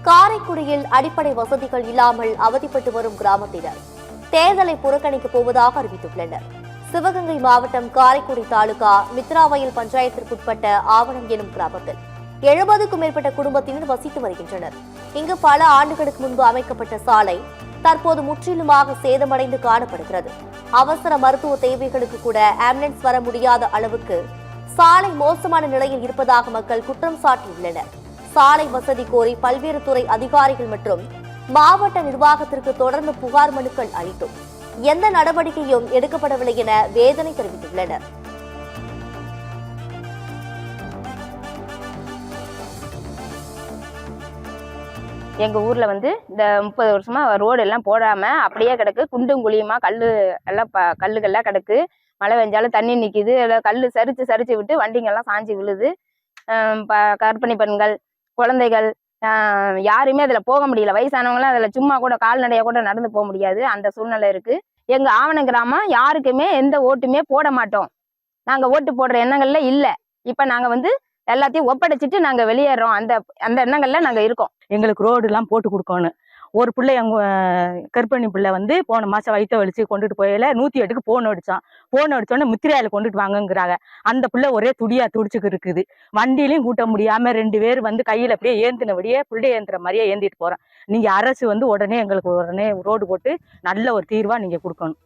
காரைக்குடியில் அடிப்படை வசதிகள் இல்லாமல் அவதிப்பட்டு வரும் கிராமத்தினர் தேர்தலை புறக்கணிக்கப் போவதாக அறிவித்துள்ளனர். சிவகங்கை மாவட்டம் காரைக்குடி தாலுகா மித்ராவயல் பஞ்சாயத்திற்குட்பட்ட ஆவணம் எனும் கிராமத்தில் 70க்கும் மேற்பட்ட குடும்பத்தினர் வசித்து வருகின்றனர். இங்கு பல ஆண்டுகளுக்கு முன்பு அமைக்கப்பட்ட சாலை தற்போது முற்றிலுமாக சேதமடைந்து காணப்படுகிறது. அவசர மருத்துவ தேவைகளுக்கு கூட ஆம்புலன்ஸ் வர முடியாத அளவுக்கு சாலை மோசமான நிலையில் இருப்பதாக மக்கள் குற்றம் சாட்டியுள்ளனர். சாலை வசதி கோரி பல்வேறு துறை அதிகாரிகள் மற்றும் மாவட்ட நிர்வாகத்திற்கு தொடர்ந்து புகார் மனுக்கள் அளித்தும் எந்த நடவடிக்கையும் எடுக்கப்படவில்லை என வேதனை தெரிவித்துள்ளனர். எங்க ஊர்ல இந்த 30 வருஷமா ரோடு எல்லாம் போடாம அப்படியே கிடக்கு. குண்டும் குழியுமா கல்லுகள்லாம் கிடக்கு. மழை பெஞ்சாலும் தண்ணி நிக்குது. கல்லு சரிச்சு விட்டு வண்டிங்கெல்லாம் சாஞ்சு விழுது. கர்ப்பிணி பெண்கள், குழந்தைகள் யாருமே அதுல போக முடியல. வயசானவங்களாம் அதுல சும்மா கூட கால்நடையா கூட நடந்து போக முடியாது. அந்த சூழ்நிலை இருக்கு. எங்க ஆவண கிராமம் யாருக்குமே எந்த ஓட்டுமே போட மாட்டோம். நாங்க ஓட்டு போடுற எண்ணங்கள்ல இல்ல. இப்ப நாங்க எல்லாத்தையும் ஒப்படைச்சிட்டு நாங்க வெளியேறோம். அந்த எண்ணங்கள்ல நாங்க இருக்கோம். எங்களுக்கு ரோடு எல்லாம் போட்டு கொடுக்கணும். ஒரு பிள்ளை கர்ப்பிணி பிள்ளை போன மாசம் வயிற்ற வலிச்சு கொண்டுட்டு போயில 108க்கு போன் அடிச்சோன்னே முத்திரையால கொண்டுட்டு வாங்கங்கிறாங்க. அந்த பிள்ளை ஒரே துடியா துடிச்சுக்கு இருக்குது. வண்டியிலையும் கூட்ட முடியாம 2 பேர் கையில அப்படியே ஏந்தினபடியே பிள்ளை ஏந்துற மாதிரியே ஏந்திட்டு போறோம். நீங்க அரசு உடனே எங்களுக்கு ரோடு போட்டு நல்ல ஒரு தீர்வா நீங்க கொடுக்கணும்.